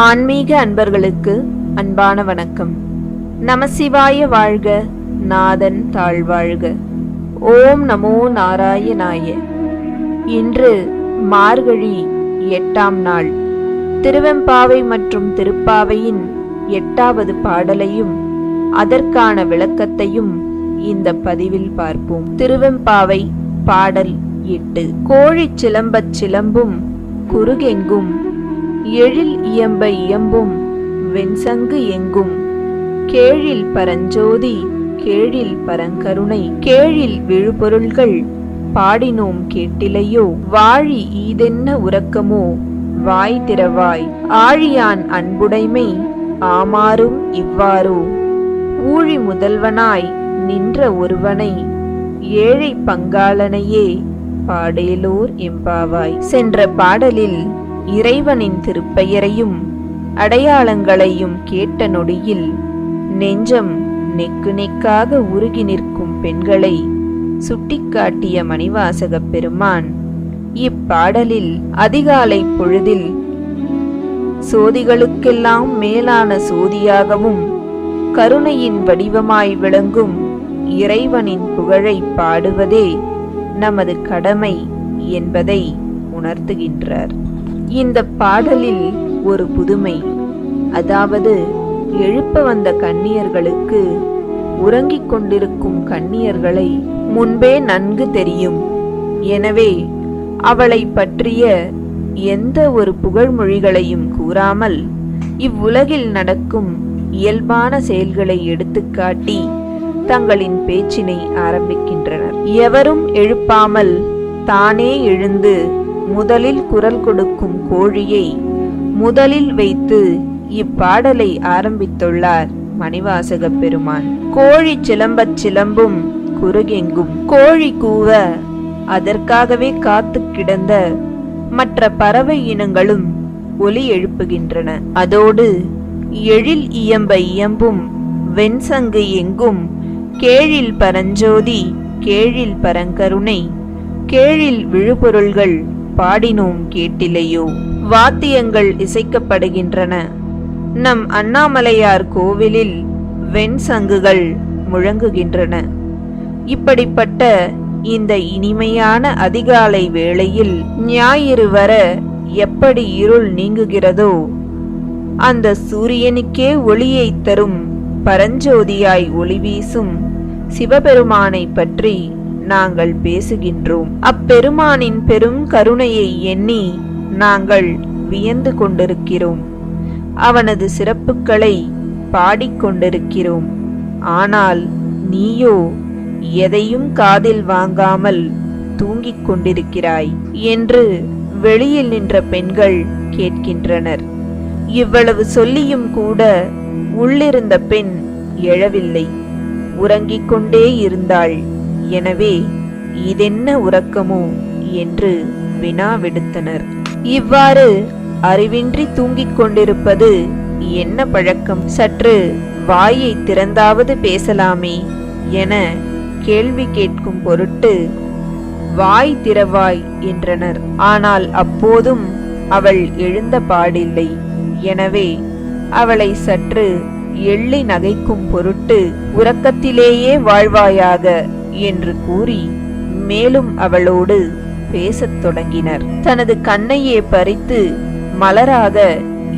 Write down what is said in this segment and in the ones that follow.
ஆன்மீக அன்பர்களுக்கு அன்பான வணக்கம். நமசிவாய வாழ்க, நாதன் தாழ்வாழ்க. ஓம் நமோ நாராயணாய. இன்று மார்கழி 8ஆம் நாள். திருவெம்பாவை மற்றும் திருப்பாவையின் 8வது பாடலையும் அதற்கான விளக்கத்தையும் இந்த பதிவில் பார்ப்போம். திருவெம்பாவை பாடல் 8. கோழி சிலம்பச் சிலம்பும் குருகெங்கும், எழில் இயம்ப இயம்பும் வெண்சங்கு எங்கும், கேழில் பரஞ்சோதி கேழில் பரங்கருணை, கேழில் விழுபொருள்கள் பாடினோம் கேட்டிலையோ, வாழி ஈதென்ன உறக்கமோ வாய் திறவாய், ஆழியான் அன்புடைமை ஆமாறும் இவ்வாறோ, ஊழி முதல்வனாய் நின்ற ஒருவனை ஏழை பங்காளனையே பாடேலோர் எம்பாவாய். சென்ற பாடலில் இறைவனின் திருப்பெயரையும் அடையாளங்களையும் கேட்ட நொடியில் நெஞ்சம் நெக்கு நெக்காக உருகி நிற்கும் பெண்களை சுட்டிக்காட்டிய மணிவாசகப் பெருமான் இப்பாடலில் அதிகாலை பொழுதில் சோதிகளுக்கெல்லாம் மேலான சோதியாகவும் கருணையின் வடிவமாய் விளங்கும் இறைவனின் புகழை பாடுவதே நமது கடமை என்பதை உணர்த்துகின்றார். இந்த பாடலில் ஒரு புதுமை, அதாவது எழுப்ப வந்த கன்னியர்களுக்கு உறங்கிக் கொண்டிருக்கும் கன்னியர்களை முன்பே நன்கு தெரியும். எனவே அவளை பற்றிய எந்த ஒரு புகழ்மொழிகளையும் கூறாமல் இவ்வுலகில் நடக்கும் இயல்பான செயல்களை எடுத்துக்காட்டி தங்களின் பேச்சினை ஆரம்பிக்கின்றனர். எவரும் எழுப்பாமல் தானே எழுந்து முதலில் குரல் கொடுக்கும் கோழியை முதலில் வைத்து இப்பாடலை ஆரம்பித்துள்ளார் மணிவாசகப் பெருமான். கோழி சிலம்பச் சிலம்பும் குருகெங்கும், கோழி கூவ அதற்காகவே காத்து கிடந்த மற்ற பறவை இனங்களும் ஒலி எழுப்புகின்றன. அதோடு எழில் இயம்ப இயம்பும் வெண்சங்கு எங்கும், கேழில் பரஞ்சோதி கேழில் பரங்கருணை, கேழில் விழுபொருள்கள் பாடினோம் கேட்டிலையோ, வாத்தியங்கள் இசைக்கப்படுகின்றன. நம் அண்ணாமலையார் கோவிலில் வெண்சங்குகள் முழங்குகின்றன. இப்படிப்பட்ட இந்த இனிமையான அதிகாலை வேளையில் ஞாயிறு வர எப்படி இருள் நீங்குகிறதோ, அந்த சூரியனுக்கே ஒளியை தரும் பரஞ்சோதியாய் ஒளி வீசும் சிவபெருமானை பற்றி நாங்கள் பேசுகின்றோம். அப்பெருமானின் பெரும் கருணையை எண்ணி நாங்கள் வியந்து கொண்டிருக்கிறோம். அவனது சிறப்புகளை பாடிக்கொண்டிருக்கிறோம். ஆனால் நீயோ எதையும் காதில் வாங்காமல் தூங்கிக் கொண்டிருக்கிறாய் என்று வெளியில் நின்ற பெண்கள் கேட்கின்றனர். இவ்வளவு சொல்லியும் கூட உள்ளிருந்த பெண் எழவில்லை, உறங்கிக் கொண்டே இருந்தாள். எனவே இதென்ன உறக்கமோ என்று வினா விடுத்தனர். இவ்வாறு அறிவின்றி தூங்கிக் கொண்டிருப்பது என்ன பழக்கம்? சற்று வாயை திறந்தாவது பேசலாமே என கேள்வி கேட்கும் பொருட்டு வாய் திறவாய் என்றனர். ஆனால் அப்போதும் அவள் எழுந்த பாடில்லை. எனவே அவளை சற்று எள்ளி நகைக்கும் பொருட்டு உறக்கத்திலேயே வாழ்வாயாக என்று கூறி மேலும் அவளோடு பேசத் தொடங்கினர். தனது கண்ணையே பறித்து மலராக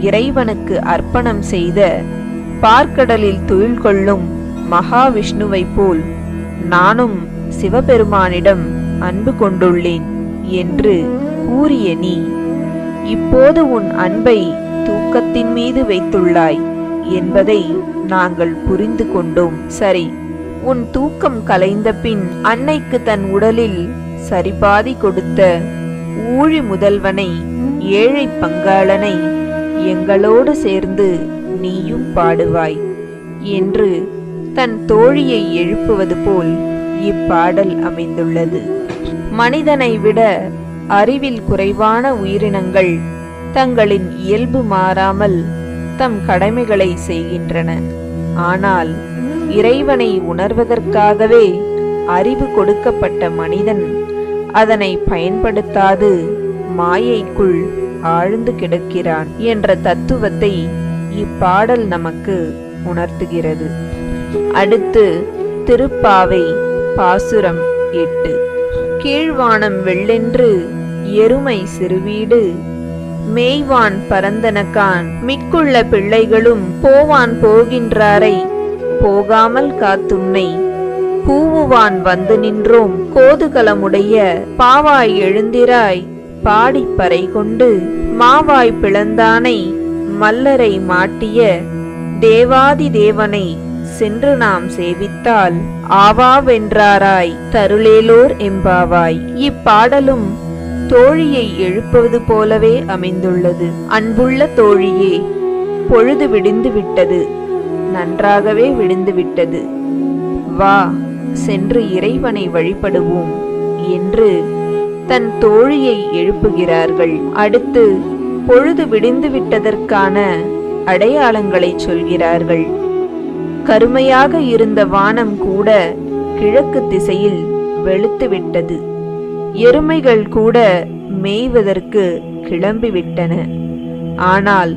இறைவனுக்கு அர்ப்பணம் செய்த பார்க்கடலில் துயில் கொள்ளும் மகாவிஷ்ணுவை போல் நானும் சிவபெருமானிடம் அன்பு கொண்டுள்ளேன் என்று கூறிய நீ இப்போது உன் அன்பை தூக்கத்தின் மீது வைத்துள்ளாய் என்பதை நாங்கள் புரிந்து கொண்டோம். சரி, உன் தூக்கம் கலைந்த பின் அன்னைக்கு தன் உடலில் சரிபாதி கொடுத்த ஊழி முதல்வனை ஏழை பங்காளனை எங்களோடு சேர்ந்து நீயும் பாடுவாய் என்று தன் தோழியை எழுப்புவது போல் இப்பாடல் அமைந்துள்ளது. மனிதனை விட அறிவில் குறைவான உயிரினங்கள் தங்களின் இயல்பு மாறாமல் தம் கடமைகளை செய்கின்றன. ஆனால் இறைவனை உணர்வதற்காகவே அறிவு கொடுக்கப்பட்ட மனிதன் அதனை பயன்படுத்தாது மாயைக்குள் ஆழ்ந்து கிடக்கிறான் என்ற தத்துவத்தை இப்பாடல் நமக்கு உணர்த்துகிறது. அடுத்து திருப்பாவை பாசுரம் 8. கீழ்வானம் வெள்ளென்று எருமை சிறுவீடு மேய்வான் பரந்தனகான் மிக்குள்ள பிள்ளைகளும் போவான் போகின்றாரை போகாமல் காத்துன்னை கூவுவான் வந்து நின்றோம் கோதுகலமுடைய பாவாய் எழுந்திராய் பாடிப்பறை கொண்டு மாவாய் பிளந்தானை மல்லரை மாட்டிய தேவாதி தேவனை சென்று நாம் சேவித்தால் ஆவாவென்றாராய் தருளேலோர் எம்பாவாய். இப்பாடலும் தோழியை எழுப்புவது போலவே அமைந்துள்ளது. அன்புள்ள தோழியே, பொழுது விடிந்து விட்டது, நன்றாகவே விடிந்து விட்டது. வா, சென்று இறைவனை வழிபடுவோம் என்று தன் தோழியை எழுப்புகிறார்கள். அடுத்து பொழுது விடிந்து விட்டதற்கான அடையாளங்களை சொல்கிறார்கள். கருமையாக இருந்த வானம் கூட கிழக்கு திசையில் வெளுத்து விட்டது. எருமைகள் கூட மேய்வதற்கு கிளம்பிவிட்டன. ஆனால்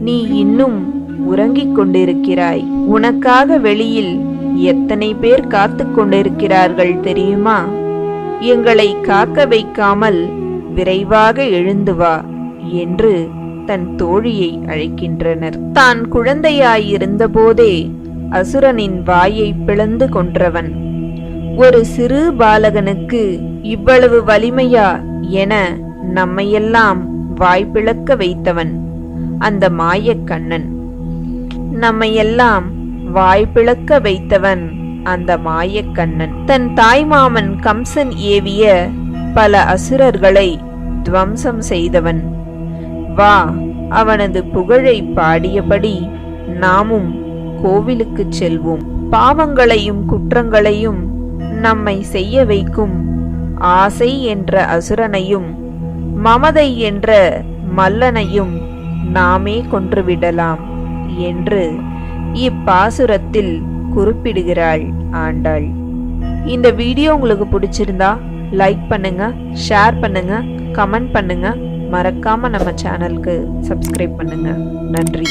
நீ இன்னும் உறங்கிக் கொண்டிருக்கிறாய். உனக்காக வெளியில் எத்தனை பேர் காத்து கொண்டிருக்கிறார்கள் தெரியுமா? எங்களை காக்க வைக்காமல் விரைவாக எழுந்து வா என்று தன் தோழியை அழைக்கின்றனர். தான் குழந்தையாயிருந்த போதே அசுரனின் வாயை பிளந்து கொன்றவன், ஒரு சிறு பாலகனுக்கு இவ்வளவு வலிமையா என நம்மையெல்லாம் வாய்ப்பிளக்க வைத்தவன் அந்த மாயக்கண்ணன். நம்மையெல்லாம் வாய்ப்பிளக்க வைத்தவன் அந்த மாயக்கண்ணன். தன் தாய்மாமன் கம்சன் ஏவிய பல அசுரர்களை துவம்சம் செய்தவன். வா, அவனது புகழை பாடியபடி நாமும் கோவிலுக்கு செல்வோம். பாவங்களையும் குற்றங்களையும் நம்மை செய்ய வைக்கும் ஆசை என்ற அசுரனையும் மமதை என்ற மல்லனையும் நாமே கொன்றுவிடலாம் என்று இப்பாசுரத்தில் குறிப்பிடுகிறாள் ஆண்டாள். இந்த வீடியோ உங்களுக்கு பிடிச்சிருந்தா லைக் பண்ணுங்க, ஷேர் பண்ணுங்க, கமெண்ட் பண்ணுங்க. மறக்காம நம்ம சேனலுக்கு சப்ஸ்கிரைப் பண்ணுங்க. நன்றி.